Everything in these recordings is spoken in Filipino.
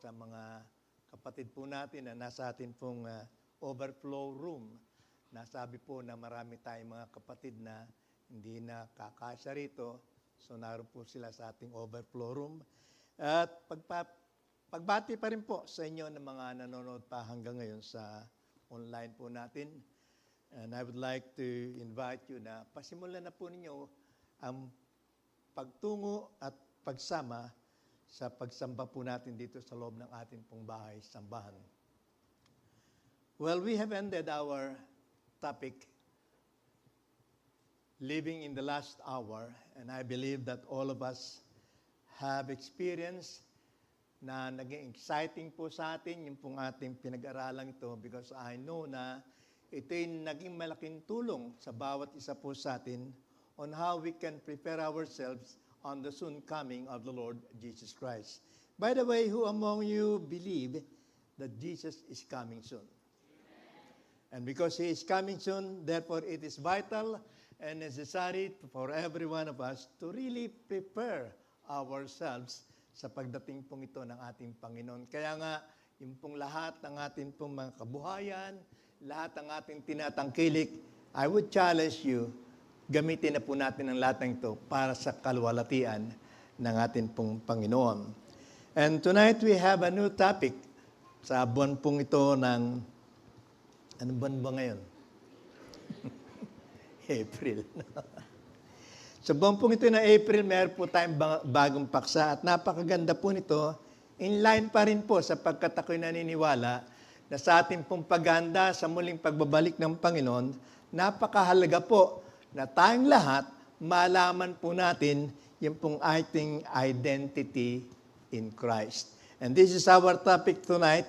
sa mga kapatid po natin na nasa atin pong overflow room. Nasabi po na marami tayong mga kapatid na hindi na kakasya rito. So naroon po sila sa ating overflow room. At pagbati pa rin po sa inyo ng mga nanonood pa hanggang ngayon sa online po natin. And I would like to invite you na pasimulan na po ninyo ang pagtungo at pagsama sa pagsamba po natin dito sa loob ng ating pong bahay, sambahan. Well, we have ended our topic, living in the last hour, and I believe that all of us have experienced na naging exciting po sa atin yung pong ating pinag-aralan ito because I know na ito'y naging malaking tulong sa bawat isa po sa atin on how we can prepare ourselves on the soon coming of the Lord Jesus Christ. By the way, who among you believe that Jesus is coming soon? And because He is coming soon, therefore it is vital and necessary for every one of us to really prepare ourselves sa pagdating pong ito ng ating Panginoon. Kaya nga, yung pong lahat ng ating pong mga kabuhayan, lahat ng ating tinatangkilik, I would challenge you, gamitin na po natin ang lahat ng ito para sa kaluwalhatian ng ating pong Panginoon. And tonight we have a new topic sa buwan pong ito ng, ano buwan ba ngayon? April. Sa buwan pong ito na April, meron po tayong bagong paksa at napakaganda po nito. In line pa rin po sapagkat ako'y naniniwala na sa ating pong paghahanda sa muling pagbabalik ng Panginoon, napakahalaga po na tayong lahat malaman po natin yung pong ating identity in Christ. And this is our topic tonight,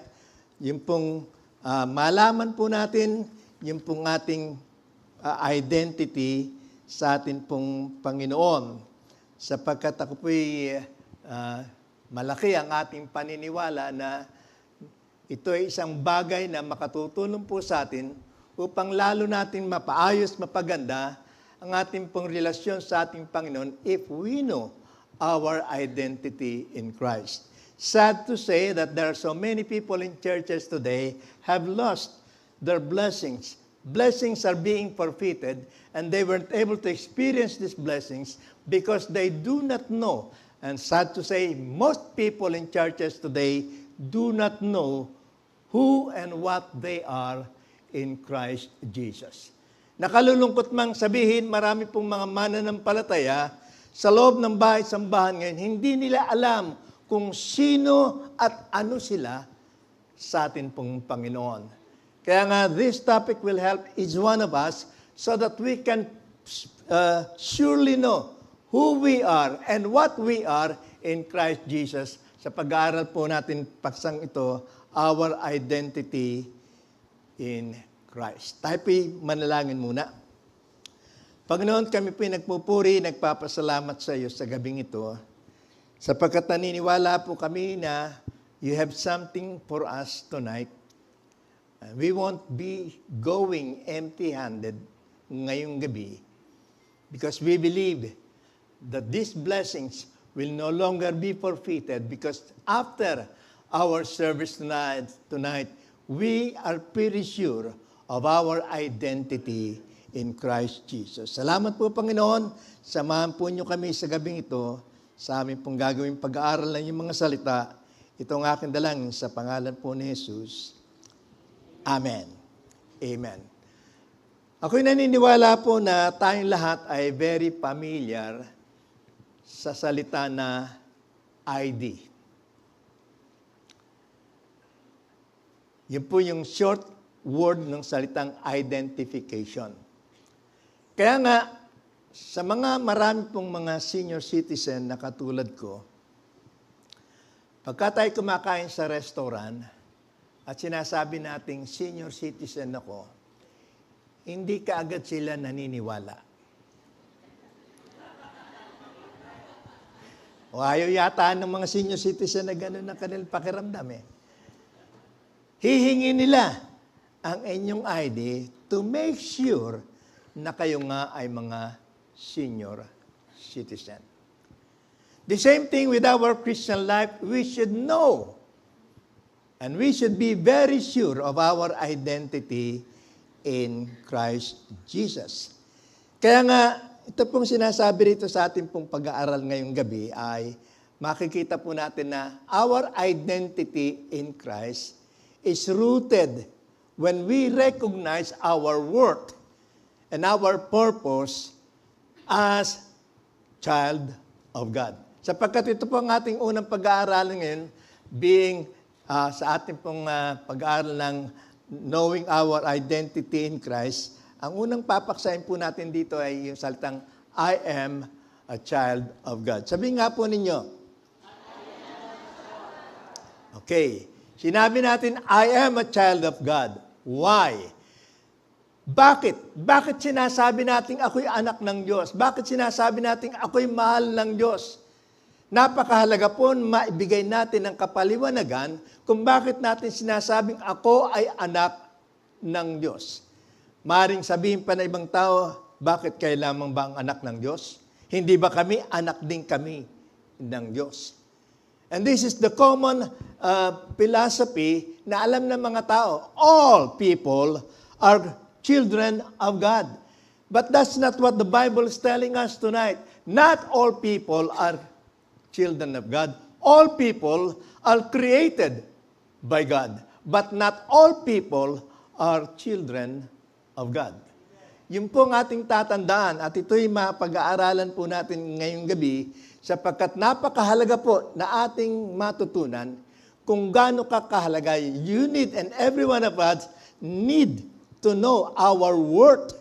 yung pong malaman po natin yung pong ating identity sa atin pong Panginoon. Sapagkat ako po'y malaki ang ating paniniwala na ito ay isang bagay na makatutulong po sa atin upang lalo natin mapaayos, mapaganda ang ating pong relasyon sa ating Panginoon if we know our identity in Christ. Sad to say that there are so many people in churches today have lost their blessings. Blessings are being forfeited and they weren't able to experience these blessings because they do not know. And sad to say, most people in churches today do not know who and what they are in Christ Jesus. Nakalulungkot mang sabihin, marami pong mga mananampalataya sa loob ng bahay-sambahan ngayon, hindi nila alam kung sino at ano sila sa atin pong Panginoon. Kaya nga, this topic will help each one of us so that we can surely know who we are and what we are in Christ Jesus. Sa pag-aaral po natin paksang ito, our identity in Christ. Tayo po'y manalangin muna. Panginoon, kami po'y nagpupuri, nagpapasalamat sa iyo sa gabing ito, sapagkat naniniwala po kami na you have something for us tonight. We won't be going empty-handed ngayong gabi because we believe that these blessings will no longer be forfeited because after our service tonight, we are pretty sure of our identity in Christ Jesus. Salamat po, Panginoon. Samahan po niyo kami sa gabing ito sa aming pong gagawing pag-aaral ng iyong mga salita. Ito ang aking dalangin sa pangalan po ni Jesus. Amen. Amen. Ako'y naniniwala po na tayong lahat ay very familiar sa salita na ID. Yun po yung short word ng salitang identification. Kaya nga, sa mga marami pong mga senior citizen na katulad ko, pagka tayo kumakain sa restaurant at sinasabi nating senior citizen ako, hindi kaagad sila naniniwala. O ayaw yata ng mga senior citizen na gano'n ang kanilang pakiramdam eh. Hihingi nila ang inyong ID to make sure na kayo nga ay mga senior citizen. The same thing with our Christian life, we should know And we should be very sure of our identity in Christ Jesus. Kaya nga, ito pong sinasabi rito sa ating pong pag-aaral ngayong gabi ay makikita po natin na our identity in Christ is rooted when we recognize our worth and our purpose as child of God. Sapagkat ito po ang ating unang pag-aaralan ngayon, being sa ating pong pag-aaral ng knowing our identity in Christ, ang unang papaksahin po natin dito ay yung salitang, I am a child of God. Sabihin nga po ninyo. Okay. Sinabi natin, I am a child of God. Why? Bakit? Bakit sinasabi natin ako'y anak ng Diyos? Bakit sinasabi natin ako'y mahal ng Diyos? Napakahalaga po maibigay natin ng kapaliwanagan kung bakit natin sinasabing ako ay anak ng Diyos. Maring sabihin pa na ibang tao, bakit kayo lamang ba ang anak ng Diyos? Hindi ba kami, anak din kami ng Diyos? And this is the common philosophy na alam ng mga tao. All people are children of God. But that's not what the Bible is telling us tonight. Not all people are children of God. All people are created by God. But not all people are children of God. Yun po ang ating tatandaan at ito'y mapag-aaralan po natin ngayong gabi sapagkat napakahalaga po na ating matutunan kung gaano kakahalaga. You need and every one of us need to know our worth.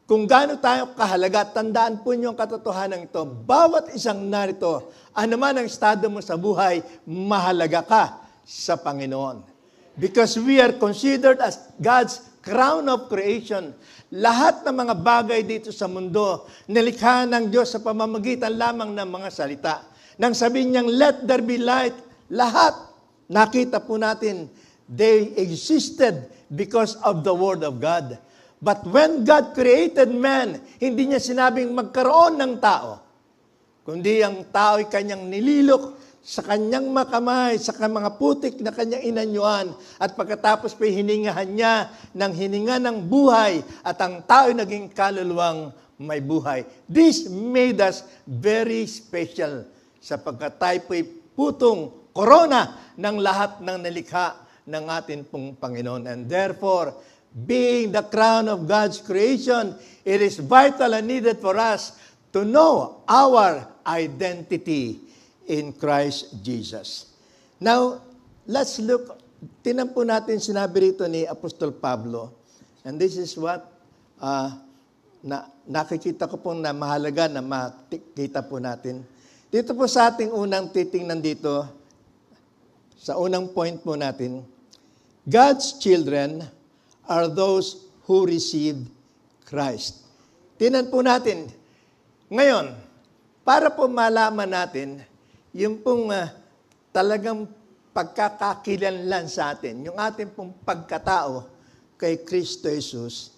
Kung gaano tayo kahalaga, tandaan po niyo ang katotohanan ito. Bawat isang narito, anuman ang estado mo sa buhay, mahalaga ka sa Panginoon. Because we are considered as God's crown of creation. Lahat ng mga bagay dito sa mundo, nilikha ng Diyos sa pamamagitan lamang ng mga salita. Nang sabihin niyang, let there be light, lahat, nakita po natin, they existed because of the Word of God. But when God created man, hindi niya sinabing magkaroon ng tao, kundi ang tao ay kanyang nililok sa kanyang makamay, sa mga putik na kanyang inanyuan, at pagkatapos pa hiningahan niya ng hininga ng buhay, at ang tao ay naging kaluluwang may buhay. This made us very special, sapagkat tayo po'y putong korona ng lahat ng nalikha ng atin pong Panginoon. And therefore, being the crown of God's creation, it is vital and needed for us to know our identity in Christ Jesus. Now, let's look, tinan po natin sinabi rito ni Apostol Pablo, and this is what nakikita ko pong na mahalaga na makita po natin. Dito po sa ating unang titingnan dito, sa unang point po natin, God's children are those who received Christ. Tingnan po natin. Ngayon, para po malaman natin, yung pong talagang pagkakakilanlan sa atin, yung ating pong pagkatao kay Kristo Jesus,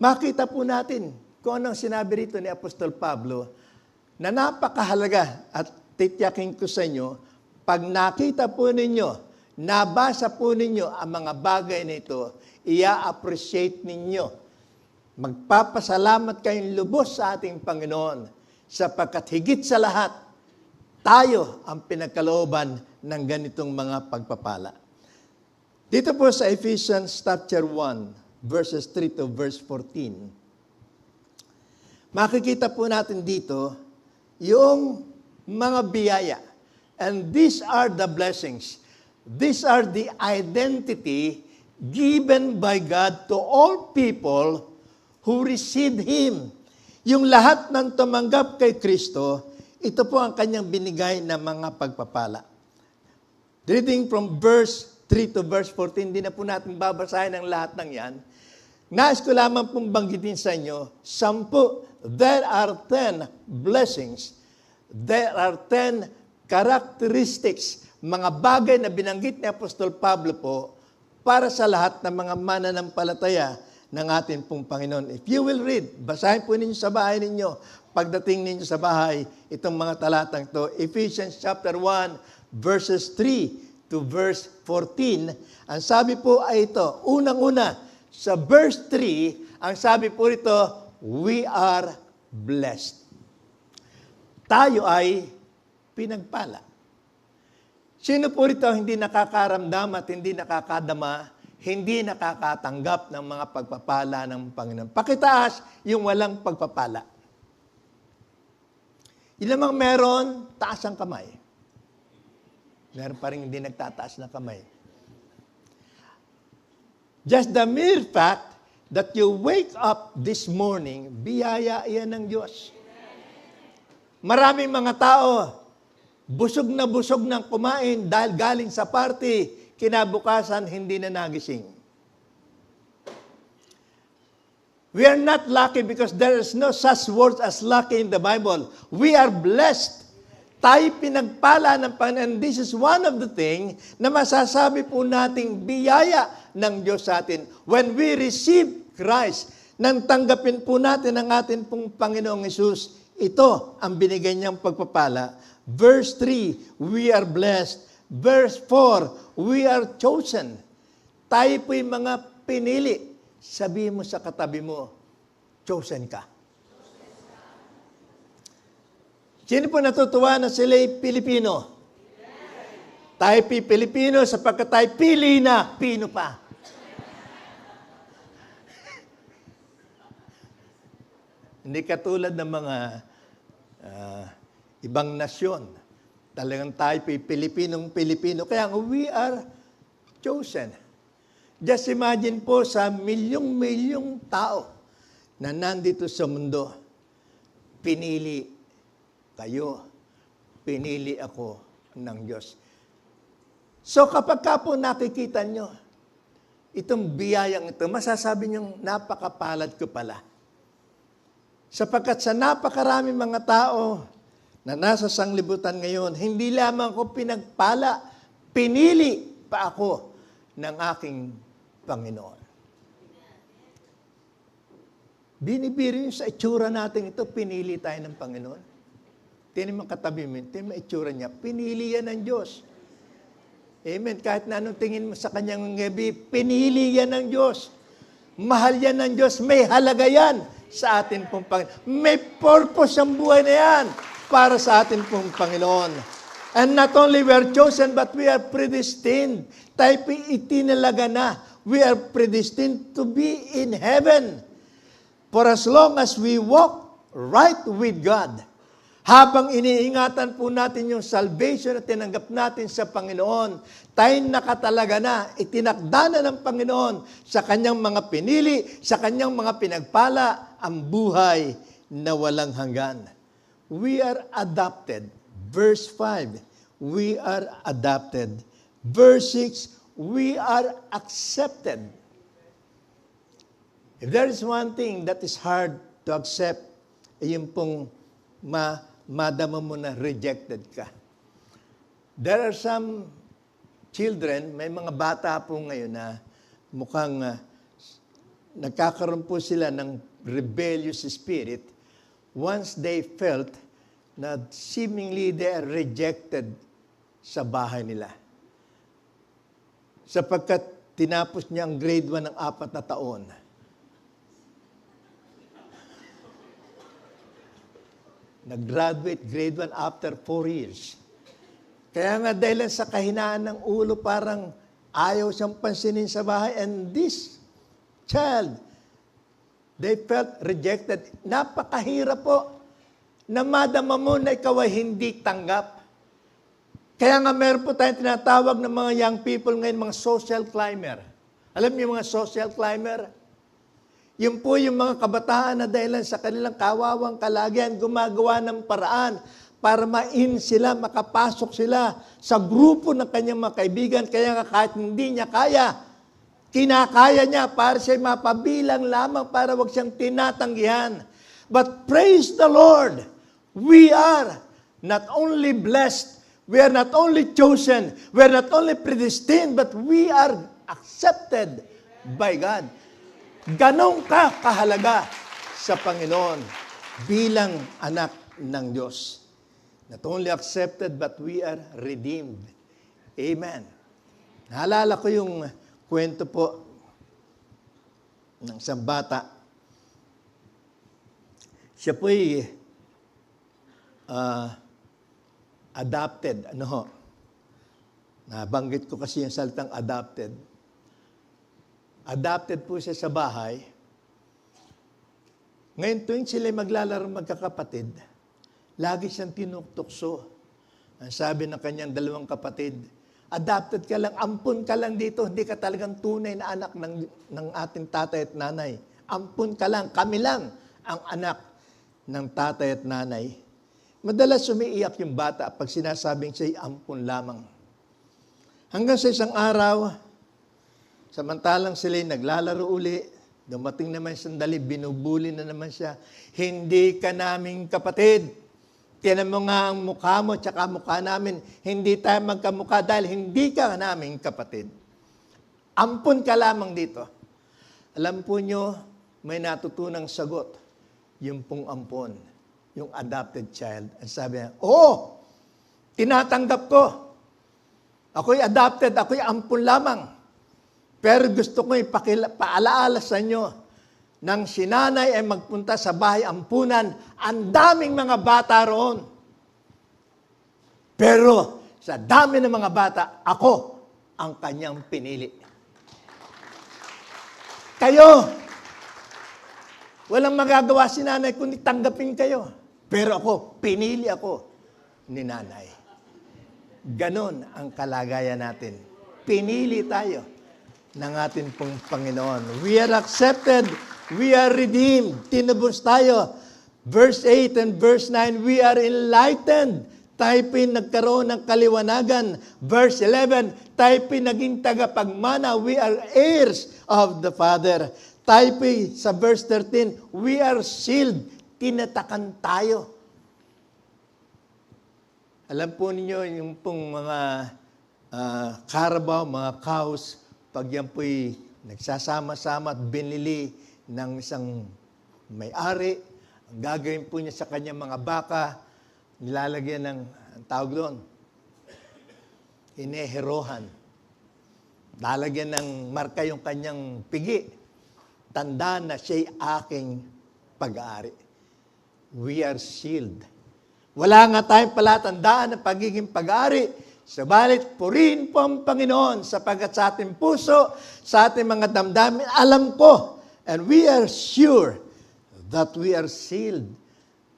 makita po natin kung anong sinabi rito ni Apostol Pablo na napakahalaga at titiyakin ko sa inyo, pag nakita po ninyo, nabasa po ninyo ang mga bagay na ito, i-appreciate ninyo. Magpapasalamat kayong lubos sa ating Panginoon sapagkat higit sa lahat, tayo ang pinagkalooban ng ganitong mga pagpapala. Dito po sa Ephesians chapter 1, verses 3 to verse 14, makikita po natin dito yung mga biyaya. And these are the blessings. These are the identity given by God to all people who received Him. Yung lahat ng tumanggap kay Kristo, ito po ang kanyang binigay na mga pagpapala. Reading from verse 3 to verse 14, hindi na po natin babasahin ang lahat ng yan. Nais ko lamang pong banggitin sa inyo, 10, there are 10 blessings, there are 10 characteristics, mga bagay na binanggit ni Apostol Pablo po para sa lahat ng mga mananampalataya ng ating pong Panginoon. If you will read, basahin po ninyo sa bahay ninyo, pagdating ninyo sa bahay, itong mga talatang ito, Ephesians chapter 1, verses 3 to verse 14, ang sabi po ay ito, unang-una, sa verse 3, ang sabi po rito, we are blessed. Tayo ay pinagpala. Sino po rito hindi nakakaramdam at hindi nakakadama, hindi nakakatanggap ng mga pagpapala ng Panginoon? Pakitaas yung walang pagpapala. Yun namang meron, taas ang kamay. Meron pa rin hindi nagtataas ng kamay. Just the mere fact that you wake up this morning, biyaya yan ng Diyos. Maraming mga tao, busog ng kumain dahil galing sa party, kinabukasan hindi na nagising. We are not lucky because there is no such word as lucky in the Bible. We are blessed. Tayo pinagpala ng Panginoon. This is one of the things na masasabi po nating biyaya ng Diyos sa atin. When we receive Christ, nang tanggapin po natin ang atin pong Panginoong Hesus, ito ang binigay niyang pagpapala. Verse 3, we are blessed. Verse 4, we are chosen. Tayo po'y mga pinili. Sabihin mo sa katabi mo, chosen ka. Sino po natutuwa na sila'y Pilipino? Tayo po'y Pilipino sapagkat tayo pili na, Pino pa. Hindi katulad ng mga ibang nasyon. Talagang tayo po'y Pilipinong-Pilipino. Kaya we are chosen. Just imagine po sa milyong-milyong tao na nandito sa mundo, pinili kayo, pinili ako ng Diyos. So kapag ka po nakikita nyo, itong biyayang ito, masasabi nyo, napakapalad ko pala. Sapagkat sa napakaraming mga tao na nasa sanglibutan ngayon, hindi lamang ko pinagpala, pinili pa ako ng aking Panginoon. Binibiro yun sa itsura natin ito, pinili tayo ng Panginoon. Tinan mo katabi mo, tinan mo itsura niya, pinili yan ng Diyos. Amen. Kahit na anong tingin mo sa kanyang gabi, pinili yan ng Diyos. Mahal yan ng Diyos, may halaga yan sa atin pong Panginoon. May purpose ang buhay na yan para sa atin pong Panginoon. And not only we are chosen, but we are predestined. Tayo itinalaga na. We are predestined to be in heaven. For as long as we walk right with God, habang iniingatan po natin yung salvation na tinanggap natin sa Panginoon, tayo nakatalaga na, itinakda na ng Panginoon sa kanyang mga pinili, sa kanyang mga pinagpala, ang buhay na walang hanggan. We are adopted. Verse 5, we are adopted. Verse 6, we are accepted. If there is one thing that is hard to accept, yung pong madama mo na rejected ka. There are some children, may mga bata po ngayon na mukhang nagkakaroon po sila ng rebellious spirit once they felt na seemingly they are rejected sa bahay nila. Sapagkat tinapos niya ang grade 1 ng 4 na taon. Nag-graduate grade 1 after 4 years. Kaya nga dahil sa kahinaan ng ulo, parang ayaw siyang pansinin sa bahay. And this child, they felt rejected. Napakahirap po na madama mo na ikaw ay hindi tanggap. Kaya nga meron po tayong tinatawag ng mga young people ngayon, mga social climber. Alam niyo mga social climber? Yun po yung mga kabataan na dahilan sa kanilang kawawang kalagayan, gumagawa ng paraan para ma-in sila, makapasok sila sa grupo ng kanyang mga kaibigan. Kaya nga kahit hindi niya kaya, kinakaya niya para siya mapabilang lamang para wag siyang tinatanggihan. But praise the Lord, we are not only blessed, we are not only chosen, we are not only predestined, but we are accepted by God. Ganon ka kahalaga sa Panginoon bilang anak ng Diyos. Not only accepted, but we are redeemed. Amen. Naalala ko yung kwento po ng isang bata. Siya po'y adopted. Nabanggit ko kasi yung salitang adopted. Adopted po siya sa bahay. Ngayon tuwing sila maglalaro magkakapatid, lagi siyang tinuktukso. Ang sabi ng kanyang dalawang kapatid, adopted ka lang, ampun ka lang dito, hindi ka talagang tunay na anak ng ating tatay at nanay. Ampun ka lang, kami lang ang anak ng tatay at nanay. Madalas umiiyak yung bata pag sinasabing siya'y ampun lamang. Hanggang sa isang araw, samantalang sila'y naglalaro uli, dumating naman sandali, binubuli na naman siya. Hindi ka naming kapatid. Tinan mo nga ang mukha mo, tsaka mukha namin. Hindi tayo magkamukha dahil hindi ka naming kapatid. Ampun ka lamang dito. Alam po nyo, may natutunang sagot. Yung pong ampun, yung adopted child. Ang sabi niya, oo, tinatanggap ko. Ako'y adopted, ako'y ampun lamang. Pero gusto ko paalaala sa inyo, nang sinanay ay magpunta sa bahay ampunan, ang daming mga bata roon. Pero sa dami ng mga bata, ako ang kanyang pinili. Kayo, walang magagawa si nanay kundi tanggapin kayo. Pero ako, pinili ako ni nanay. Ganon ang kalagayan natin. Pinili tayo ng ating pong Panginoon. We are accepted. We are redeemed. Tinubos tayo. Verse 8 and verse 9, we are enlightened. Tayo nagkaroon ng kaliwanagan. Verse 11, tayo naging tagapagmana. We are heirs of the Father. Tayo sa verse 13, we are sealed. Tinatakan tayo. Alam po ninyo, yung pong mga Carabao, mga cows, pag yan po'y nagsasama-sama at binili ng isang may-ari, ang gagawin po niya sa kanyang mga baka, nilalagyan ng, ang tawag doon, ineherohan. Lalagyan ng marka yung kanyang pigi. Tandaan na siya'y aking pag-aari. We are sealed. Wala nga tayong palatandaan ng pagiging pag-aari. Subalit, purihin po ang Panginoon sapagkat sa ating puso, sa ating mga damdamin, alam ko, and we are sure that we are sealed.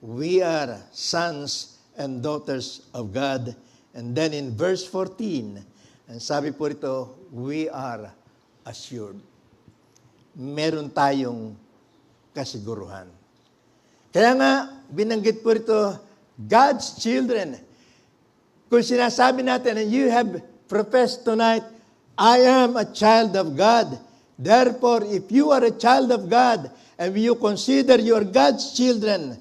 We are sons and daughters of God. And then in verse 14, ang sabi po rito, we are assured. Meron tayong kasiguruhan. Kaya nga, binanggit po rito, God's children. Kung sinasabi natin, and you have professed tonight, I am a child of God. Therefore, if you are a child of God, and you consider you are God's children,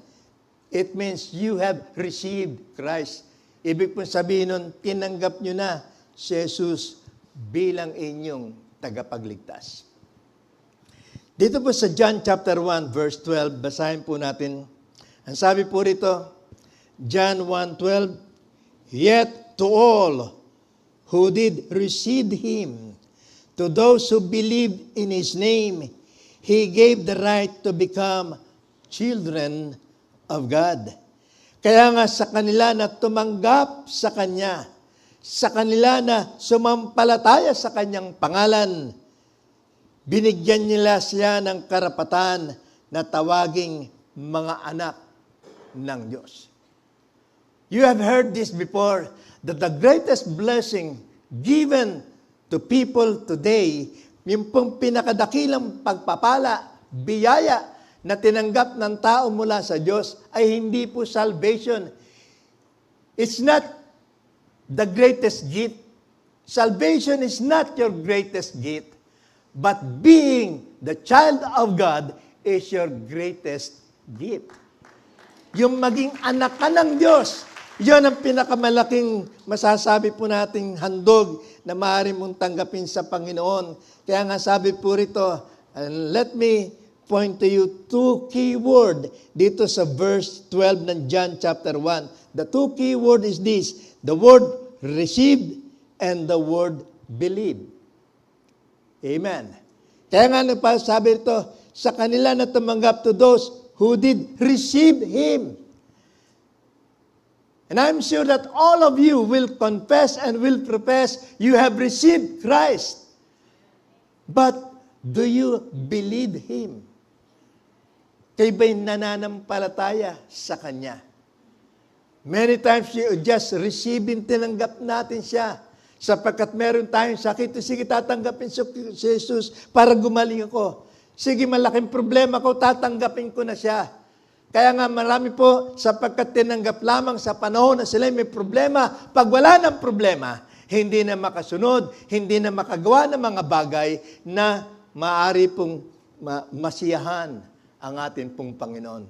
it means you have received Christ. Ibig pong sabihin nun, tinanggap nyo na si Jesus bilang inyong tagapagligtas. Dito po sa John chapter 1, verse 12, basahin po natin. Ang sabi po rito, John 1:12, yet to all who did receive Him, to those who believed in His name, He gave the right to become children of God. Kaya nga sa kanila na tumanggap sa Kanya, sa kanila na sumampalataya sa Kanyang pangalan, binigyan nila siya ng karapatan na tawaging mga anak ng Diyos. You have heard this before, that the greatest blessing given to people today, yung pong pinakadakilang pagpapala, biyaya na tinanggap ng tao mula sa Diyos ay hindi po salvation. It's not the greatest gift. Salvation is not your greatest gift, but being the child of God is your greatest gift. Yung maging anak ka ng Diyos, yun ang pinakamalaking masasabi po nating handog na maaari mong tanggapin sa Panginoon. Kaya nga sabi po rito, and let me point to you two key word dito sa verse 12 ng John chapter 1. The two key word is this, the word received and the word believe. Amen. Kaya nga sabi ito, sa kanila na tumanggap to those who did receive Him. And I'm sure that all of you will confess and will profess you have received Christ. But do you believe Him? Kayo ba'y nananampalataya sa Kanya? Many times you just receiving, tinanggap natin siya. Sapagkat meron tayong sakit, sige tatanggapin si Jesus para gumaling ako. Sige malaking problema ko, tatanggapin ko na siya. Kaya nga marami po sapagkat tinanggap lamang sa panahon na sila may problema. Pag wala ng problema, hindi na makasunod, hindi na makagawa ng mga bagay na maaari pong masiyahan ang ating pong Panginoon.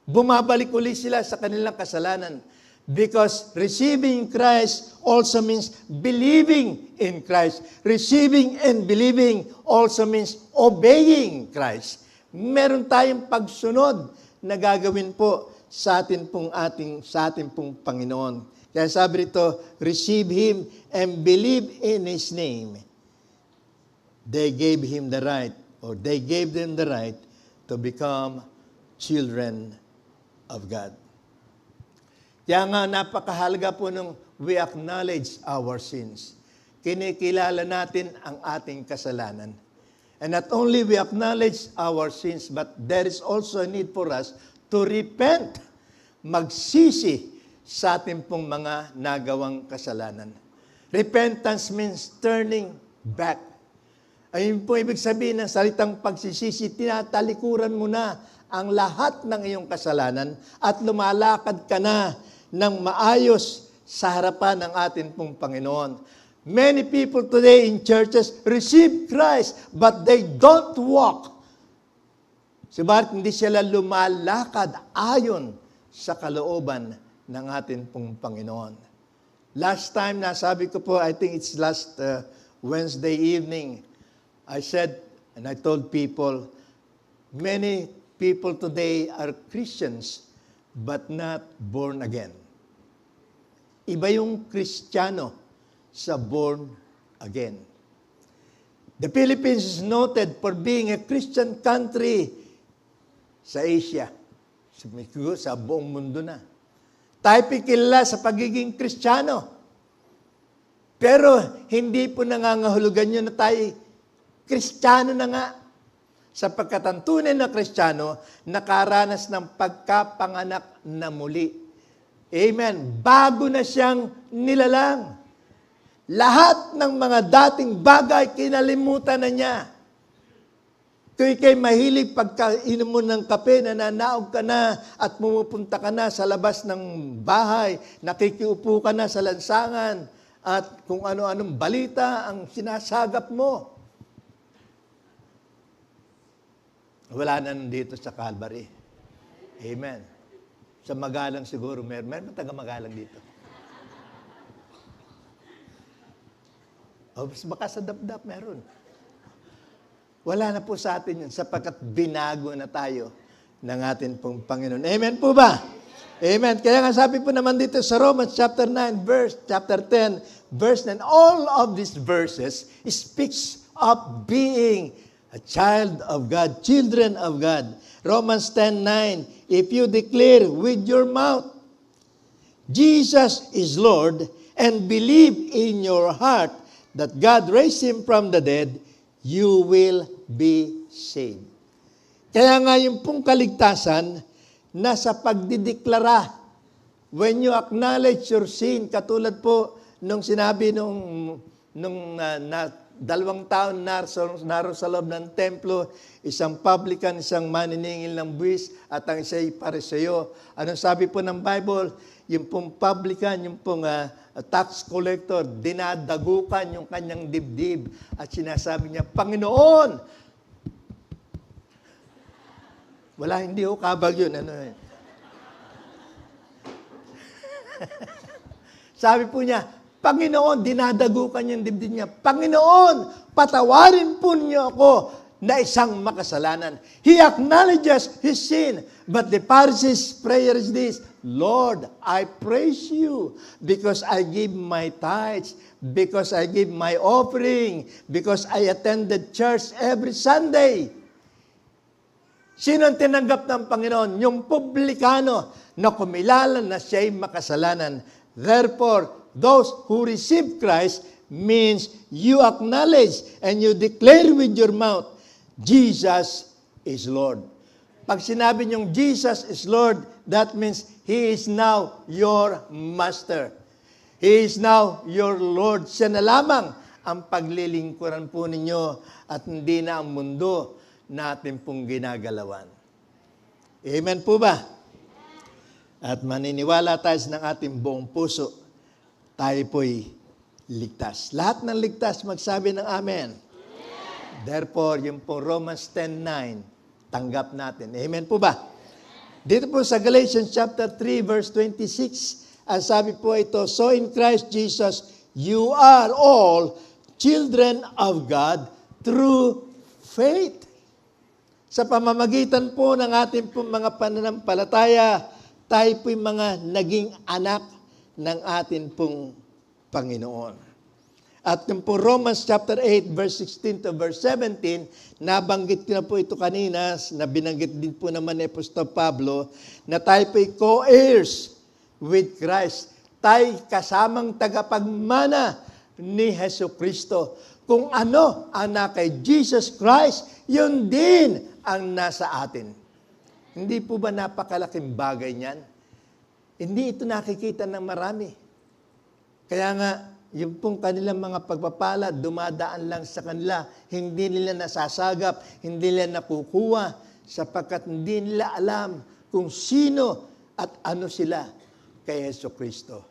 Bumabalik uli sila sa kanilang kasalanan. Because receiving Christ also means believing in Christ. Receiving and believing also means obeying Christ. Meron tayong pagsunod na gagawin po sa ating pong Panginoon. Kaya sabi rito, receive Him and believe in His name. They gave Him the right, or they gave them the right to become children of God. Kaya nga napakahalaga po nung we acknowledge our sins. Kinikilala natin ang ating kasalanan. And not only we acknowledge our sins, but there is also a need for us to repent, magsisi sa ating pong mga nagawang kasalanan. Repentance means turning back. Ayun po ibig sabihin ng salitang pagsisisi, tinatalikuran mo na ang lahat ng iyong kasalanan at lumalakad ka na ng maayos sa harapan ng ating pong Panginoon. Many people today in churches receive Christ, but they don't walk. Subalit hindi sila lumalakad ayon sa kalooban ng ating pong Panginoon. Last time, nasabi ko po, I think it's last Wednesday evening, I said, and I told people, many people today are Christians, but not born again. Iba yung Kristiyano sa born again. The Philippines is noted for being a Christian country sa Asia. Sa buong mundo na. Tayo pikilala sa pagiging Kristiyano. Pero hindi po nangangahulugan yun na tayo Kristiyano na nga. Sapagkat ang tunay na Kristiyano, nakaranas ng pagkapanganak na muli. Amen. Bago na siyang nilalang. Lahat ng mga dating bagay, kinalimutan na niya. Kung ikay mahilig pagkainom mo ng kape, nananaog ka na at pumupunta ka na sa labas ng bahay, nakikiupo ka na sa lansangan, at kung ano-anong balita ang sinasagap mo. Wala na nandito sa Calvary. Amen. Sa Magalang siguro, meron taga-Magalang dito. O, baka sa Dapdap meron. Wala na po sa atin yun, sapagkat binago na tayo ng ating pong Panginoon. Amen po ba? Amen. Kaya nga sabi po naman dito sa Romans chapter 10, verse 9, all of these verses speaks of being a child of God, children of God. Romans 10:9, if you declare with your mouth, Jesus is Lord, and believe in your heart that God raised Him from the dead, you will be saved. Kaya nga yung pong kaligtasan, nasa pagdideklara. When you acknowledge your sin, katulad po nung sinabi nung 2 taon naroon sa loob ng templo, isang publican, isang maniningil ng buwis, at ang isa'y Pariseo. Anong sabi po ng Bible? Yung pong publican, yung pong tax collector, dinadagukan yung kanyang dibdib at sinasabi niya, Panginoon! Wala, hindi ho kabag yun. Sabi po niya, Panginoon, dinadagukan yung dibdib niya. Panginoon, patawarin po niyo ako na isang makasalanan. He acknowledges his sin. But the Pharisees' prayer is this, Lord, I praise you because I give my tithes, because I give my offering, because I attended church every Sunday. Sino ang tinanggap ng Panginoon? Yung publikano na kumilala na siya'y makasalanan. Therefore, those who receive Christ means you acknowledge and you declare with your mouth, Jesus is Lord. Pag sinabi niyong Jesus is Lord, that means He is now your Master. He is now your Lord. Siya na lamang ang paglilingkuran po ninyo at hindi na ang mundo natin pong ginagalawan. Amen po ba? At maniniwala tayo ng ating buong puso, tayo po'y ligtas. Lahat ng ligtas, magsabi ng Amen. Therefore, yung pong Romans 10:9, tanggap natin. Amen po ba? Dito po sa Galatians chapter 3, verse 26, ang sabi po ito, so in Christ Jesus, you are all children of God through faith. Sa pamamagitan po ng ating pong mga pananampalataya, tayo po'y mga naging anak ng ating pong Panginoon. At yung po Romans chapter 8, verse 16 to verse 17, nabanggit ko na po ito kanina, na binanggit din po naman ni Apostol Pablo, na tayo po'y co-heirs with Christ. Tayo kasamang tagapagmana ni Hesus Kristo. Kung ano ang kay Jesus Christ, yun din ang nasa atin. Hindi po ba napakalaking bagay niyan? Hindi ito nakikita ng marami. Kaya nga, yung pong kanilang mga pagpapala, dumadaan lang sa kanila. Hindi nila nasasagap, hindi nila nakukuha, sapagkat hindi nila alam kung sino at ano sila kay Hesus Kristo.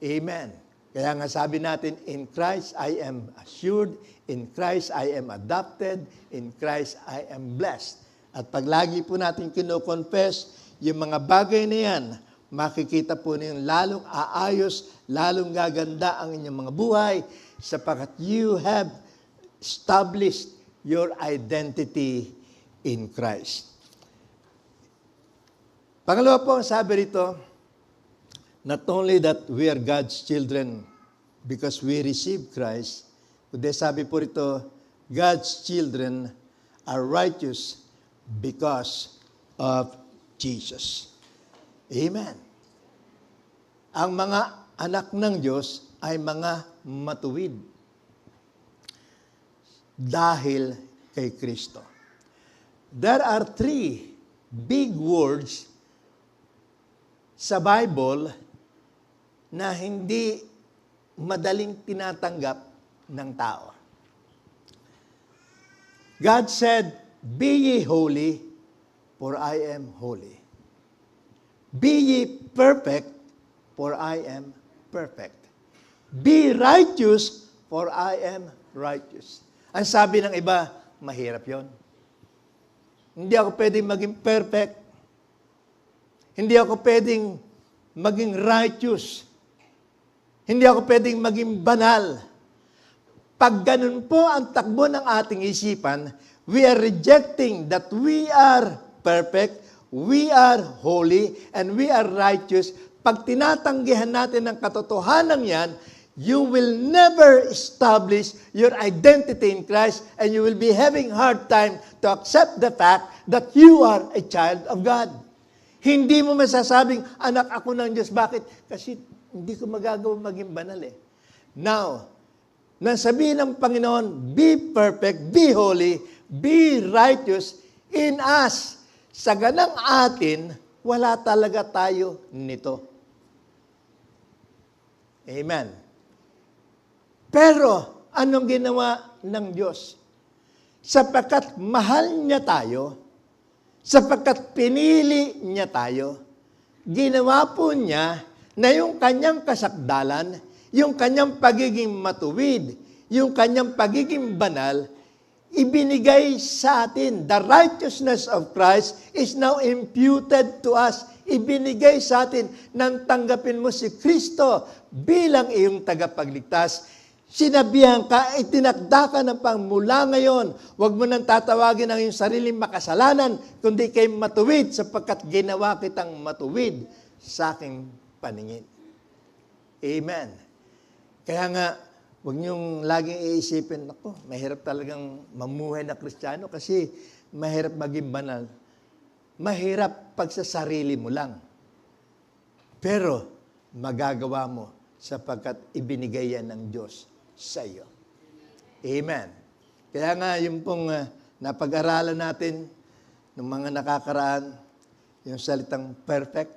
Amen. Kaya nga sabi natin, in Christ I am assured, in Christ I am adopted, in Christ I am blessed. At pag lagi po natin kino-confess, yung mga bagay na yan, makikita po ninyo lalong aayos, lalong gaganda ang inyong mga buhay, sapagkat you have established your identity in Christ. Pangalawa po, sabi rito, not only that we are God's children because we receive Christ, kundi sabi po rito, God's children are righteous because of Jesus. Amen. Ang mga anak ng Diyos ay mga matuwid dahil kay Kristo. There are 3 big words sa Bible na hindi madaling tinatanggap ng tao. God said, be ye holy, for I am holy. Be ye perfect, for I am perfect. Be righteous, for I am righteous. Ang sabi ng iba, mahirap yon. Hindi ako pwedeng maging perfect. Hindi ako pwedeng maging righteous. Hindi ako pwedeng maging banal. Pag ganun po ang takbo ng ating isipan, we are rejecting that we are perfect, we are holy, and we are righteous. Pag tinatanggihan natin ang katotohanan yan, you will never establish your identity in Christ and you will be having hard time to accept the fact that you are a child of God. Hindi mo masasabing, anak ako ng Diyos. Bakit? Kasi hindi ko magagawa maging banal eh. Now, nang sabihin ng Panginoon, be perfect, be holy, be righteous in us. Sa ganang atin, wala talaga tayo nito. Amen. Pero, anong ginawa ng Diyos? Sapagkat mahal niya tayo, sapagkat pinili niya tayo, ginawa po niya na yung kanyang kasakdalan, yung kanyang pagiging matuwid, yung kanyang pagiging banal, ibinigay sa atin. The righteousness of Christ is now imputed to us. Ibinigay sa atin nang tanggapin mo si Kristo bilang iyong tagapagligtas. Sinabihan ka, itinakda ka ng mula ngayon. Huwag mo nang tatawagin ang iyong sariling makasalanan, kundi kay matuwid sapagkat ginawa kitang matuwid sa aking paningin. Amen. Kaya nga, huwag niyong laging iisipin, ako, mahirap talagang mamuhay na Kristiyano kasi mahirap maging banal. Mahirap pag sa sarili mo lang. Pero magagawa mo sapagkat ibinigay yan ng Diyos sa iyo. Amen. Kaya nga yung pong napag-aralan natin ng mga nakakaraan, yung salitang perfect.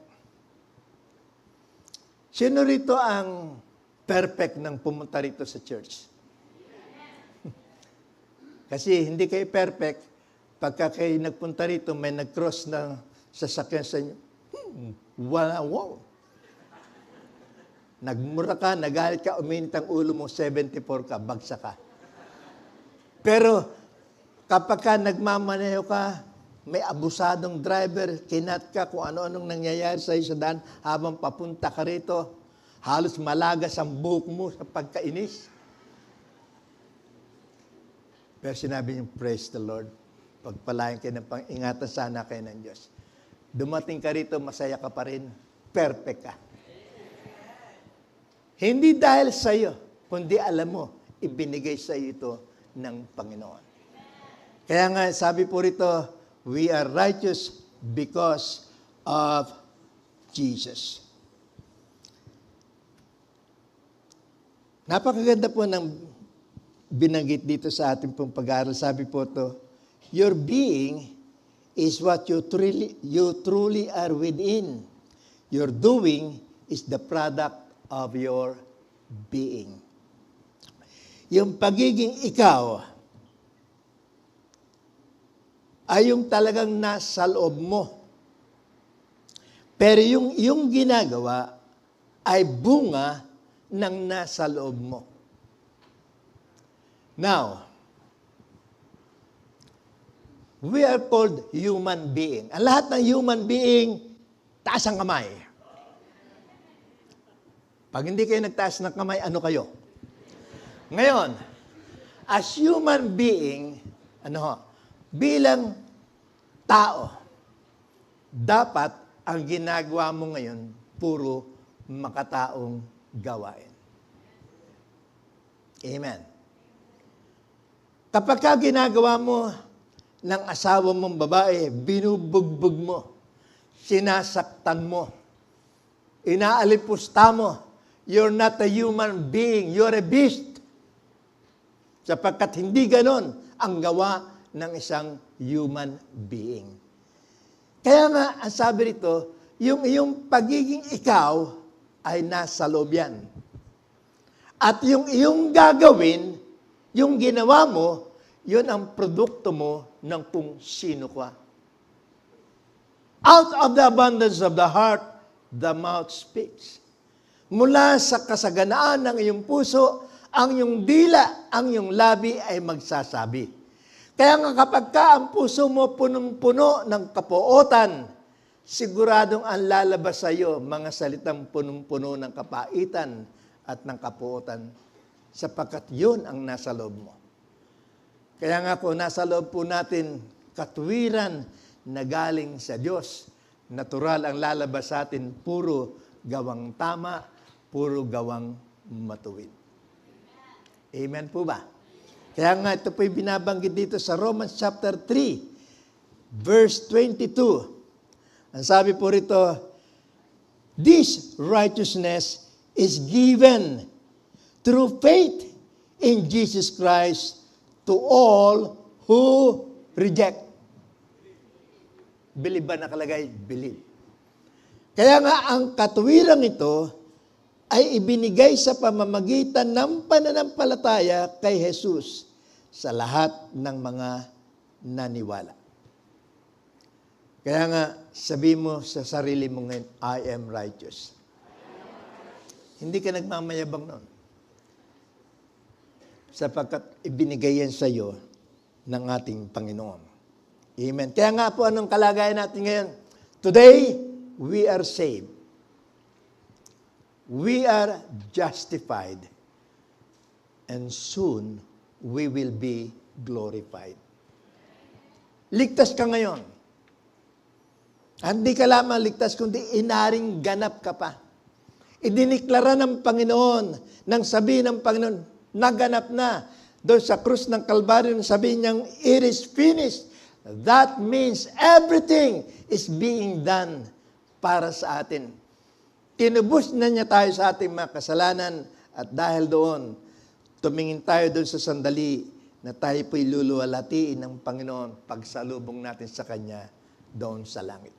Sino rito ang perfect nang pumunta rito sa church? Kasi hindi kayo perfect pagka kayo nagpunta rito, may nag-cross na sasakyan sa inyo. Wow. Nagmura ka, nagalit ka, uminit ang ulo mo, 74 ka, bagsak ka. Pero kapag ka nagmamaneho ka, may abusadong driver, kinat ka kung ano-anong nangyayari sa iyo sa daan habang papunta ka rito, halos malagas ang buhok mo sa pagkainis. Pero sinabi niyo, praise the Lord. Pagpalain kayo ng pang-ingatan sana kayo ng Diyos. Dumating ka rito, masaya ka pa rin, perfect ka. Hindi dahil sa iyo, kundi alam mo, ibinigay sa iyo ito ng Panginoon. Kaya nga, sabi po rito, we are righteous because of Jesus. Napakaganda po ng binanggit dito sa ating pong pag-aaral. Sabi po ito, your being is what you truly are within. Your doing is the product of your being. Yung pagiging ikaw ay yung talagang nasa loob mo. Pero yung ginagawa ay bunga ng nasa loob mo. Now, we are called human being. Ang lahat ng human being, taas ang kamay. Pag hindi kayo nagtaas ng kamay, ano kayo? Ngayon, as human being, bilang tao, dapat ang ginagawa mo ngayon, puro makataong gawain. Amen. Kapag ka ginagawa mo ng asawa mong babae, binubugbog mo, sinasaktan mo, inaalipusta mo, you're not a human being, you're a beast. Sapagkat hindi ganon ang gawa ng isang human being. Kaya nga, ang sabi rito, yung pagiging ikaw ay nasa loob yan. At yung iyong gagawin, yung ginawa mo, yun ang produkto mo ng kung sino ka. Out of the abundance of the heart, the mouth speaks. Mula sa kasaganaan ng iyong puso, ang iyong dila, ang iyong labi ay magsasabi. Kaya nga kapag ka ang puso mo punong-puno ng kapuotan, siguradong ang lalabas sa iyo mga salitang punong-puno ng kapaitan at ng kapuotan, sapagkat yun ang nasa loob mo. Kaya nga po, nasa loob po natin katuwiran na galing sa Diyos. Natural ang lalabas sa atin, puro gawang tama, puro gawang matuwid. Amen po ba? Kaya nga ito po'y binabanggit dito sa Romans chapter 3, verse 22. Ang sabi po rito, this righteousness is given through faith in Jesus Christ to all who reject. Believe ba nakalagay? Believe. Kaya nga ang katuwirang ito ay ibinigay sa pamamagitan ng pananampalataya kay Jesus sa lahat ng mga naniwala. Kaya nga, sabi mo sa sarili mo ngayon, I am righteous. Hindi ka nagmamayabang noon. Sapagkat ibinigay yan sa iyo ng ating Panginoon. Amen. Kaya nga po, anong kalagayan natin ngayon? Today, we are saved. We are justified. and soon we will be glorified. Ligtas ka ngayon. Hindi ka lamang ligtas, kundi inaring ganap ka pa. Idiniklara ng Panginoon, nang sabihin ng Panginoon, naganap na. Doon sa krus ng Kalbaryo, sabihin niyang, it is finished. That means everything is being done para sa atin. Tinubos na niya tayo sa ating mga kasalanan at dahil doon, tumingin tayo doon sa sandali na tayo po'y luluwalatiin ng Panginoon pagsalubong natin sa Kanya doon sa langit.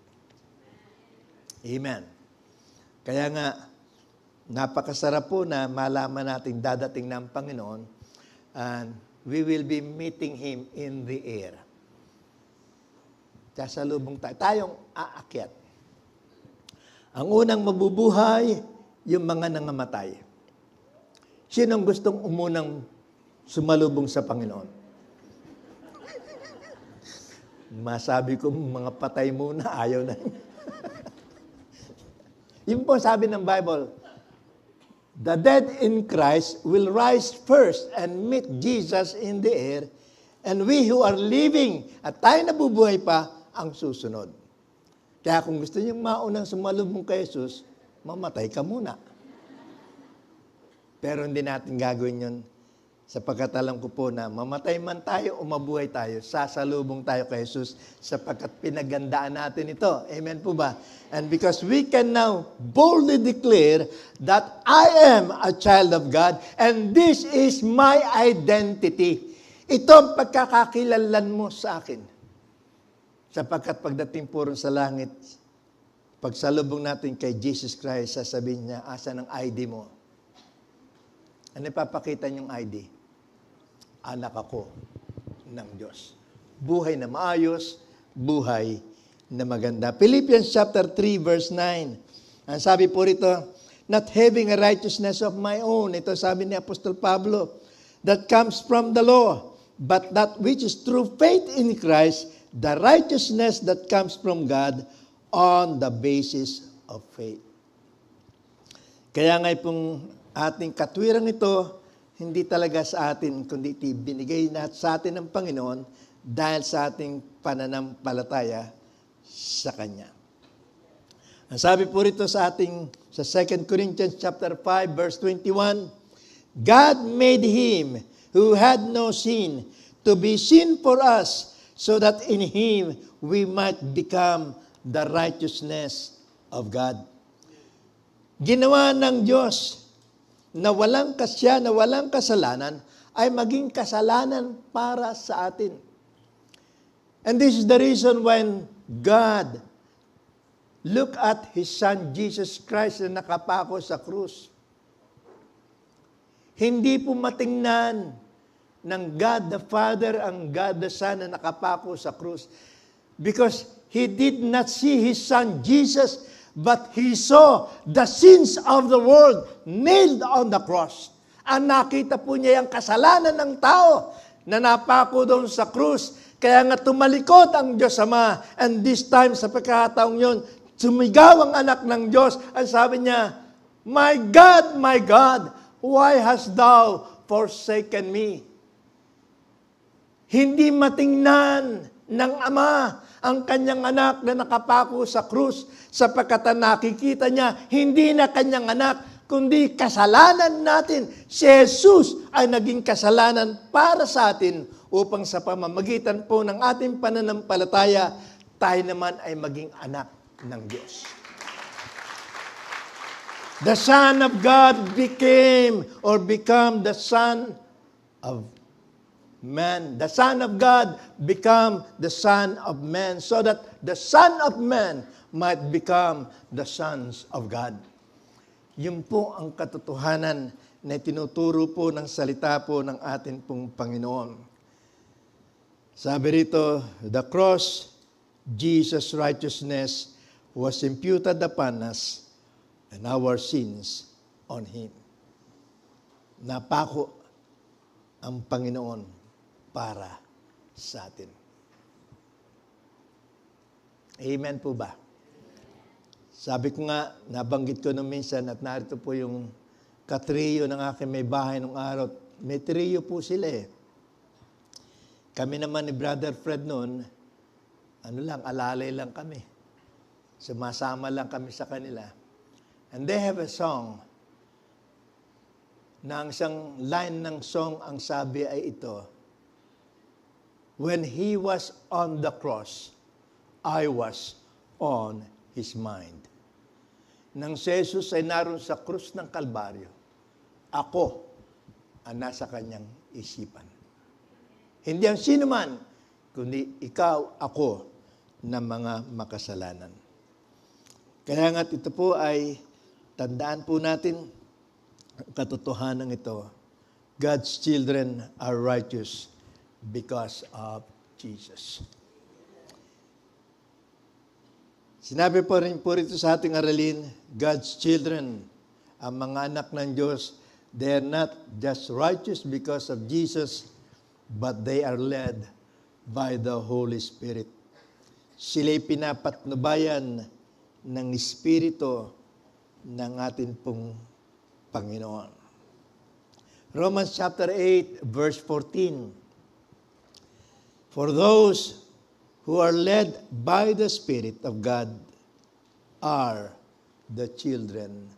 Amen. Kaya nga, napakasarap po na malaman natin dadating ng Panginoon and we will be meeting Him in the air. Sasalubong tayo. Tayong aakyat. Ang unang mabubuhay, yung mga nangamatay. Sinong gustong umunang sumalubong sa Panginoon? Masabi ko, mga patay muna, ayaw na. Yun po sabi ng Bible, the dead in Christ will rise first and meet Jesus in the air, and we who are living, at tayo nabubuhay pa, ang susunod. Kaya kung gusto niyong maunang sumalubong kay Jesus, mamatay ka muna. Pero hindi natin gagawin yun sapagkat alam ko po na mamatay man tayo o mabuhay tayo, sasalubong tayo kay Jesus sapagkat pinagandaan natin ito. Amen po ba? And because we can now boldly declare that I am a child of God and this is my identity. Ito ang pagkakakilanlan mo sa akin. Sapagkat pagdating po rin sa langit, pagsalubong natin kay Jesus Christ, sasabihin niya, asan ang ID mo? Ano ipapakita niyong ID? Anak ako ng Diyos. Buhay na maayos, buhay na maganda. Philippians chapter 3 verse 9. Ang sabi po rito, not having a righteousness of my own. Ito sabi ni Apostol Pablo, that comes from the law, but that which is through faith in Christ, the righteousness that comes from God on the basis of faith. Kaya nga pong ating katwirang ito, hindi talaga sa atin, kundi binigay na sa atin ng Panginoon dahil sa ating pananampalataya sa Kanya. Ang sabi po rito sa ating, sa 2 Corinthians chapter 5, verse 21, God made Him who had no sin to be sin for us, so that in Him we might become the righteousness of God. Ginawa ng Diyos na walang kasya, na walang kasalanan, ay maging kasalanan para sa atin. And this is the reason when God looked at His Son Jesus Christ na nakapako sa krus. Hindi po matingnan ng God the Father ang God the Son na nakapako sa krus. Because He did not see His Son Jesus, but He saw the sins of the world nailed on the cross. Ang nakita po niya yung kasalanan ng tao na napako doon sa krus. Kaya nga tumalikod ang Diyos Ama. And this time, sa pagkakataong yun, sumigaw ang anak ng Diyos. Ang sabi niya, my God, why hast thou forsaken me? Hindi matingnan ng Ama ang kanyang anak na nakapako sa krus sapagkat nakikita niya, hindi na kanyang anak, kundi kasalanan natin. Si Jesus ay naging kasalanan para sa atin upang sa pamamagitan po ng ating pananampalataya, tayo naman ay maging anak ng Diyos. The Son of God became the Son of man. The Son of God become the Son of man so that the Son of man might become the sons of God. Yun po ang katotohanan na tinuturo po ng salita po ng ating pong Panginoon. Sabi rito, the cross, Jesus' righteousness was imputed upon us and our sins on Him. Napako ang Panginoon para sa atin. Amen po ba? Sabi ko nga, nabanggit ko nung minsan at narito po yung katriyo ng aking may bahay nung araw. may trio po sila eh. Kami naman ni Brother Fred noon, alalay lang kami. Sumasama lang kami sa kanila. And they have a song na ang isang line ng song, ang sabi ay ito, when He was on the cross, I was on His mind. Nang si Jesus ay naroon sa krus ng Kalbaryo, ako ang nasa kanyang isipan. Hindi ang sino man, kundi ikaw, ako, na mga makasalanan. Kaya nga't ito po ay, tandaan po natin, katotohanan ito. God's children are righteous because of Jesus. Sinabi po rin po rito sa ating aralin, God's children, ang mga anak ng Diyos, they are not just righteous because of Jesus, but they are led by the Holy Spirit. Sila'y pinapatnubayan ng Espiritu ng atin pong Panginoon. Romans chapter 8, verse 14. For those who are led by the Spirit of God are the children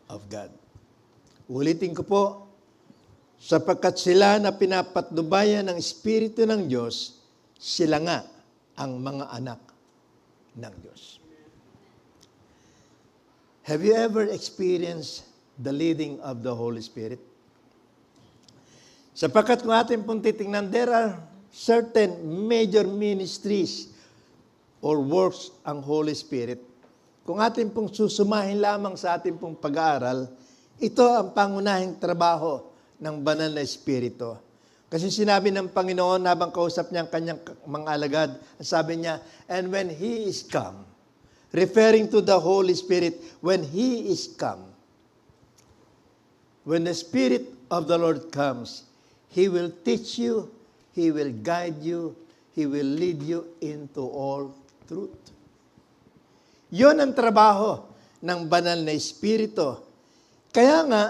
of God. Ulitin ko po, sapagkat sila na pinapatnubayan ng Espiritu ng Diyos, sila nga ang mga anak ng Diyos. Have you ever experienced the leading of the Holy Spirit? Sapagkat kung atin pong titingnan, there are certain major ministries or works ang Holy Spirit. Kung atin pong susumahin lamang sa atin pong pag-aaral, ito ang pangunahing trabaho ng banal na Espiritu. Kasi sinabi ng Panginoon habang kausap niya ang kanyang mga alagad, sabi niya, and when He is come, referring to the Holy Spirit, when He is come, when the Spirit of the Lord comes, He will teach you, He will guide you, He will lead you into all truth. Yun ang trabaho ng banal na Espiritu. Kaya nga,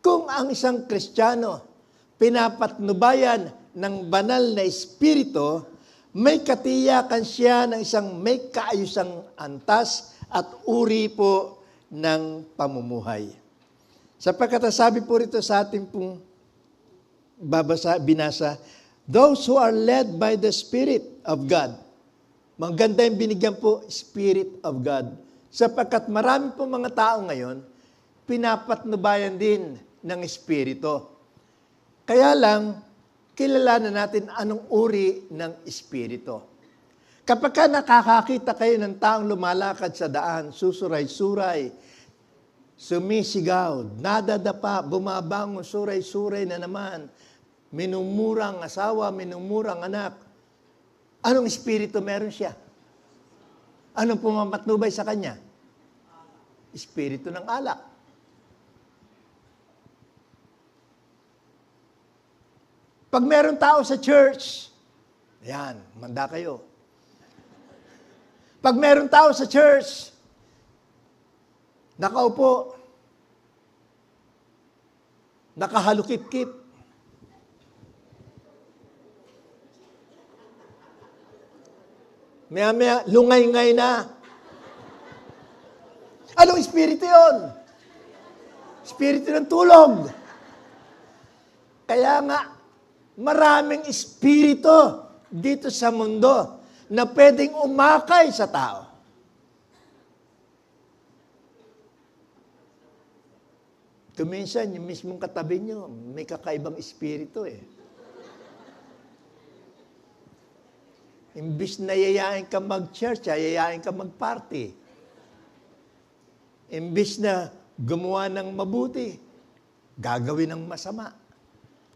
kung ang isang Kristiyano pinapatnubayan ng banal na Espiritu, may katiyakan siya ng isang may kaayusang antas at uri po ng pamumuhay. Sapagkat sabi po rito sa ating pong binasa, those who are led by the Spirit of God. Maganda yung binigyan po, Spirit of God. Sapagkat marami po mga tao ngayon, pinapatnubayan din ng Espiritu. Kaya lang, kilalanan natin anong uri ng Espiritu. Kapag ka nakakakita kayo ng taong lumalakad sa daan, susuray-suray, sumisigaw, nadadapa, bumabangon, suray-suray na naman, minumurang asawa, minumurang anak, anong espiritu meron siya? Anong pumamatnubay sa kanya? Espiritu ng alak. Pag meron tao sa church, yan, manda kayo. Pag meron tao sa church, nakaupo, nakahalukip-kip, maya-maya, lungay-ngay na. Anong espiritu yun? Espiritu ng tulog. Kaya nga, maraming espiritu dito sa mundo na pwedeng umakay sa tao. Kuminsan, yung mismong katabi nyo, may kakaibang espiritu eh. Imbis na yayain ka mag-church, yayain ka mag-party. Imbis na gumawa ng mabuti, gagawin ng masama.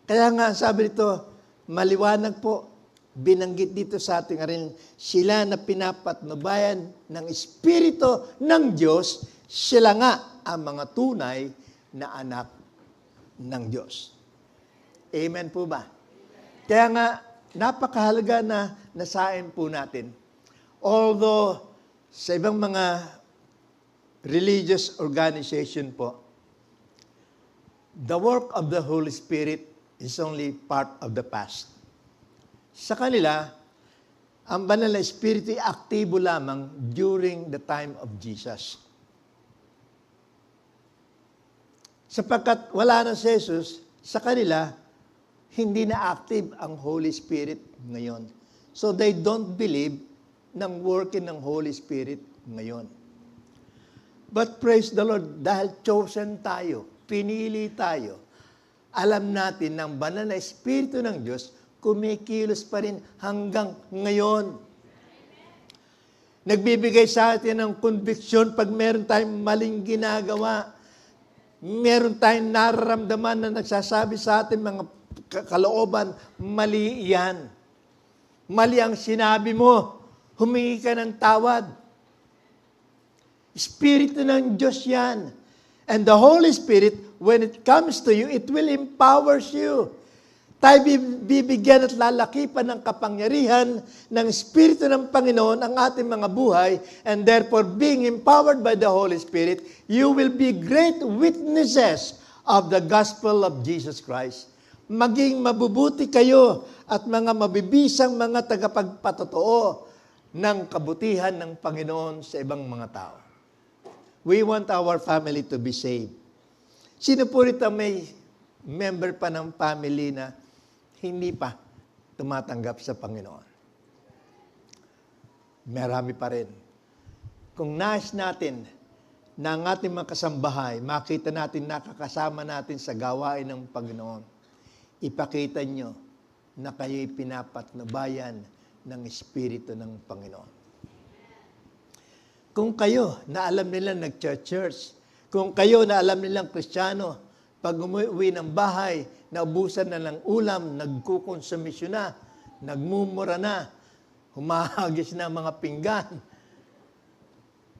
Kaya nga, sabi nito, maliwanag po, binanggit dito sa ating arin, sila na pinapatnubayan ng Espiritu ng Diyos, sila nga ang mga tunay na anak ng Diyos. Amen po ba? Kaya nga, napakahalaga na nasain po natin. Although, sa ibang mga religious organization po, the work of the Holy Spirit is only part of the past. Sa kanila, ang banal na espiritu ay aktibo lamang during the time of Jesus. Sapagkat wala na si Jesus, sa kanila, hindi na active ang Holy Spirit ngayon. So they don't believe ng working ng Holy Spirit ngayon. But praise the Lord, dahil chosen tayo, pinili tayo, alam natin ng banal na Espiritu ng Diyos, kumikilos pa rin hanggang ngayon. Nagbibigay sa atin ng conviction pag meron tayong maling ginagawa. Meron tayong nararamdaman na nagsasabi sa atin mga kalooban, mali yan. Mali ang sinabi mo. Humingi ka ng tawad. Espiritu ng Diyos yan. And the Holy Spirit, when it comes to you, it will empower you. Tayo bibigyan at lalakipan ng kapangyarihan ng Espiritu ng Panginoon ang ating mga buhay, and therefore being empowered by the Holy Spirit, you will be great witnesses of the gospel of Jesus Christ. Maging mabubuti kayo at mga mabibisang mga tagapagpatotoo ng kabutihan ng Panginoon sa ibang mga tao. We want our family to be saved. Sino po rito may member pa ng family na hindi pa tumatanggap sa Panginoon? Marami pa rin. Kung nais natin na ang ating mga kasambahay, makita natin nakakasama natin sa gawain ng Panginoon, ipakita nyo na kayo'y pinapatnubayan ng Espiritu ng Panginoon. Kung kayo na alam nilang nag-church, kung kayo na alam nilang Kristiyano, pag umuwi ng bahay, naubusan na ng ulam, nagkukonsumisyon na, nagmumura na, humahagis na mga pinggan.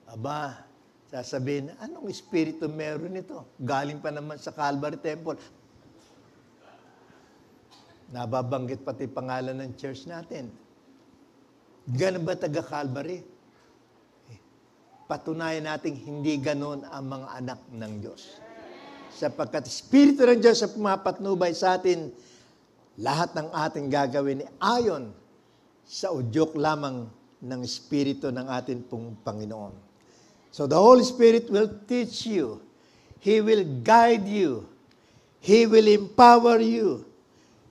Aba, sasabihin, anong espiritu meron ito? Galing pa naman sa Calvary Temple. Nababanggit pati pangalan ng church natin. Ganun ba taga Calvary? Patunayan natin hindi ganon ang mga anak ng Diyos. Sapagkat Espiritu ng Diyos sa pumapatnubay sa atin, lahat ng ating gagawin ay ayon sa udyok lamang ng Espiritu ng ating pong Panginoon. So the Holy Spirit will teach you. He will guide you. He will empower you.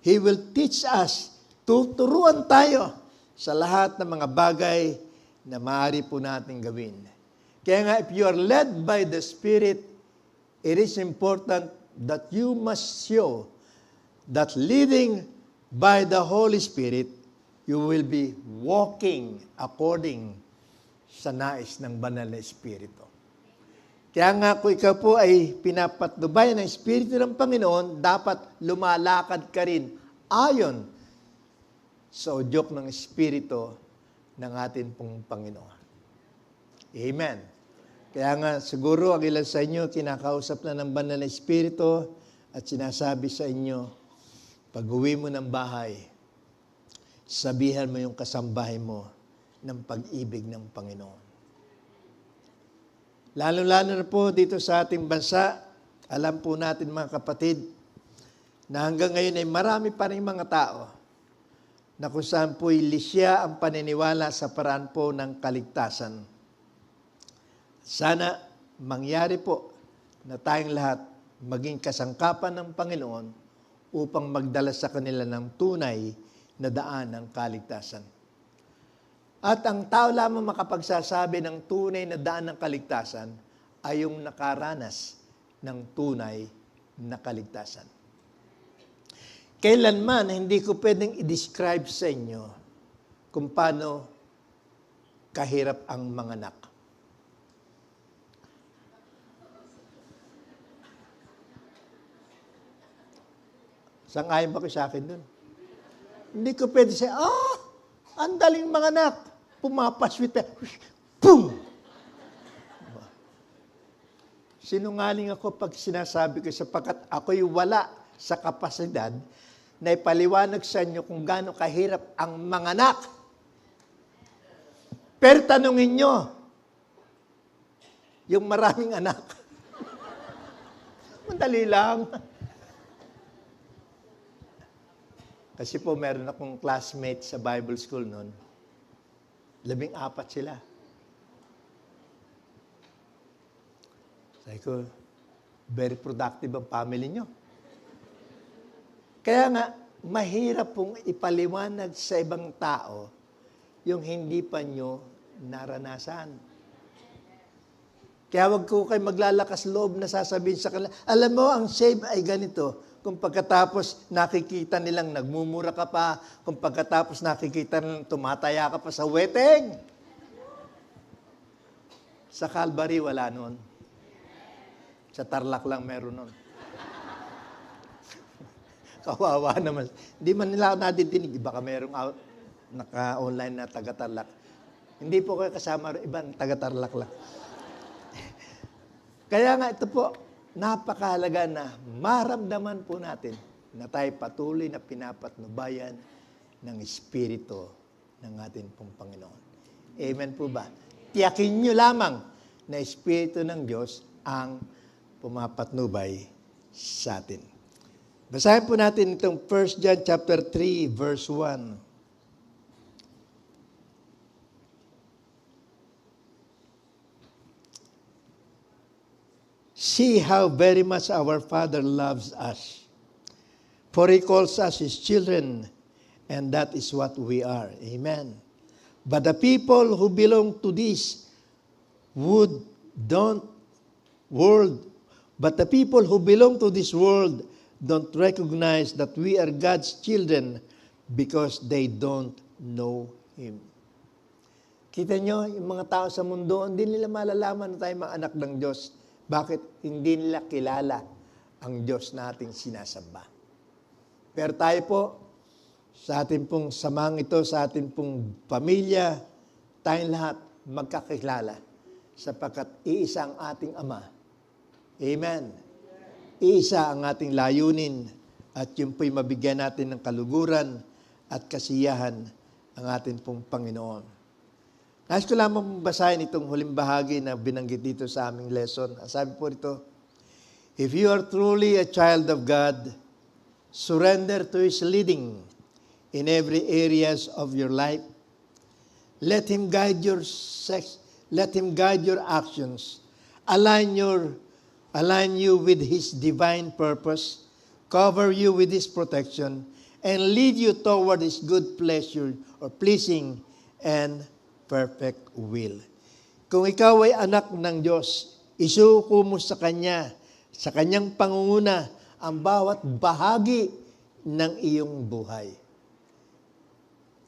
He will teach us. Tuturuan tayo sa lahat ng mga bagay na maaari po natin gawin. Kaya nga, if you are led by the Spirit, it is important that you must show that leading by the Holy Spirit, you will be walking according sa nais ng banal na Espiritu. Kaya nga kung ikaw po ay pinapatnubay ng Espiritu ng Panginoon, dapat lumalakad ka rin ayon sa udyok ng Espiritu ng ating pong Panginoon. Amen. Kaya nga siguro ang ilan sa inyo kinakausap na ng banal na Espiritu at sinasabi sa inyo, pag-uwi mo ng bahay, sabihan mo yung kasambahay mo ng pag-ibig ng Panginoon. Lalo-lalo na po dito sa ating bansa, alam po natin mga kapatid, na hanggang ngayon ay marami pa rin mga tao na kung saan po'y lisya ang paniniwala sa paraan po ng kaligtasan. Sana mangyari po na tayong lahat maging kasangkapan ng Panginoon upang magdala sa kanila ng tunay na daan ng kaligtasan. At ang tao lamang makapagsasabi ng tunay na daan ng kaligtasan ay yung nakaranas ng tunay na kaligtasan. Kailanman hindi ko pwedeng i-describe sa inyo kung paano kahirap ang manganak. Sang-ayon ba kayo sa akin dun? Hindi ko pwede siya, ang daling manganak. Pumapaswit na, boom! Sinungaling ako pag sinasabi ko sapagkat ako'y wala sa kapasidad na ipaliwanag sa inyo kung gaano kahirap ang manganak. Pero tanungin nyo, yung maraming anak. Madali lang. Kasi po, meron akong classmate sa Bible school noon. 14 sila. Sabi ko, very productive ang family nyo. Kaya nga, mahirap pong ipaliwanag sa ibang tao yung hindi pa nyo naranasan. Kaya wag ko kayo maglalakas loob na sasabihin sa kanila, alam mo, ang save ay ganito. Kung pagkatapos nakikita nilang nagmumura ka pa, kung pagkatapos nakikita nilang tumataya ka pa sa wedding. Sa Calvary, wala nun. Sa Tarlac lang meron nun. Kawawa naman. Hindi man nila ako nadidinig. Baka merong naka-online na taga-Tarlac. Hindi po kayo kasama, ibang taga-Tarlac lang. Kaya nga ito po, napakahalaga na maramdaman po natin na tayo patuloy na pinapatnubayan ng Espiritu ng ating pong Panginoon. Amen po ba? Tiyakin nyo lamang na Espiritu ng Diyos ang pumapatnubay sa atin. Basahin po natin itong 1 John chapter 3, verse 1. See how very much our Father loves us. For He calls us His children, and that is what we are. Amen. But the people who belong to this world don't recognize that we are God's children because they don't know Him. Kita nyo, yung mga tao sa mundo, hindi nila malalaman na tayo mga anak ng Diyos. Bakit? Hindi nila kilala ang Diyos na ating sinasamba. Pero tayo po, sa ating pong samang ito, sa ating pong pamilya, tayong lahat magkakilala sapagkat iisa ang ating Ama. Amen. Iisa ang ating layunin at yun po'y mabigyan natin ng kaluguran at kasiyahan ang ating pong Panginoon. Nais ko lamang basahin itong huling bahagi na binanggit dito sa aming lesson. Sabi po ito, if you are truly a child of God, surrender to His leading in every areas of your life. Let Him guide your actions. Align you with His divine purpose, cover you with His protection, and lead you toward His good pleasure or pleasing and perfect will. Kung ikaw ay anak ng Diyos, isuko mo sa Kanya, sa Kanyang pangunguna, ang bawat bahagi ng iyong buhay.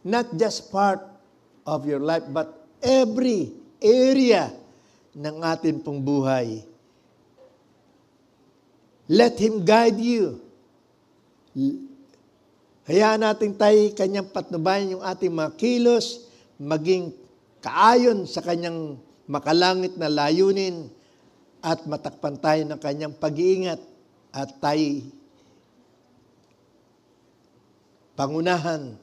Not just part of your life, but every area ng atin pong buhay. Let Him guide you. Hayaan natin tayo Kanyang patnubayan yung ating mga kilos, maging kaayon sa Kanyang makalangit na layunin at matakpan tayo ng Kanyang pag-iingat at tayo pangunahan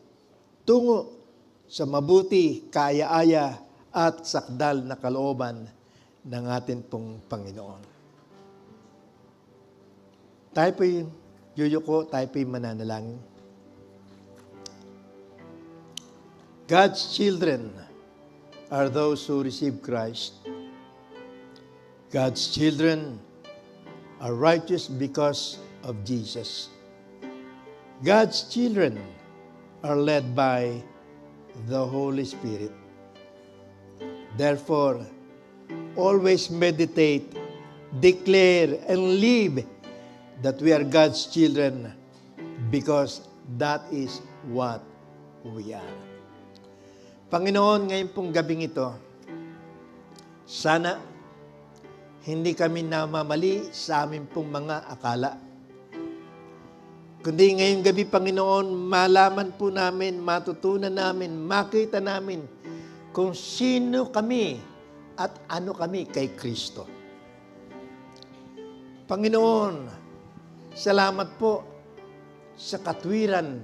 tungo sa mabuti, kaaya-aya at sakdal na kalooban ng ating pong Panginoon. Tayo po'y yuyuko, tayo po'y mananalangin. God's children are those who receive Christ. God's children are righteous because of Jesus. God's children are led by the Holy Spirit. Therefore, always meditate, declare, and live that we are God's children because that is what we are. Panginoon, ngayon pong gabing ito, sana hindi kami namamali sa aming pong mga akala. Kundi ngayong gabi, Panginoon, malaman po namin, matutunan namin, makita namin kung sino kami at ano kami kay Kristo. Panginoon, salamat po sa katwiran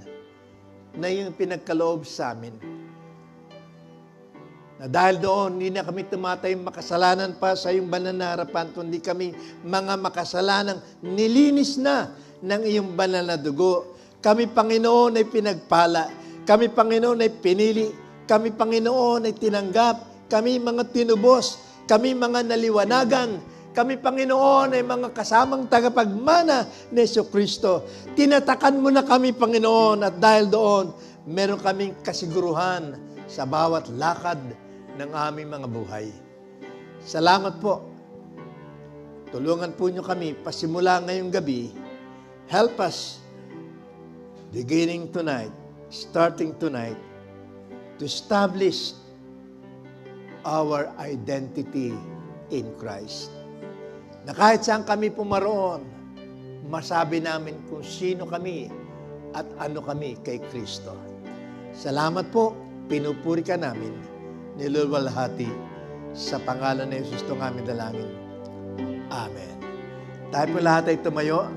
na yung pinagkaloob sa amin. Na dahil doon, hindi na kami tumatayong makasalanan pa sa iyong banal na harapan, kundi kami mga makasalanang nilinis na ng iyong banal na dugo. Kami, Panginoon, ay pinagpala. Kami, Panginoon, ay pinili. Kami, Panginoon, ay tinanggap. Kami, mga tinubos. Kami, mga naliwanagan. Kami, Panginoon, ay mga kasamang tagapagmana ni Jesucristo. Tinatakan mo na kami, Panginoon, at dahil doon, meron kaming kasiguruhan sa bawat lakad ng aming mga buhay. Salamat po. Tulungan po nyo kami pasimula ngayong gabi. Help us, beginning tonight, starting tonight, to establish our identity in Christ. Na kahit saan kami pumaroon, masabi namin kung sino kami at ano kami kay Kristo. Salamat po, pinupuri ka namin, nilulwalhati sa pangalan ni Jesus itong aming dalangin. Amen. Tayo po lahat ay tumayo.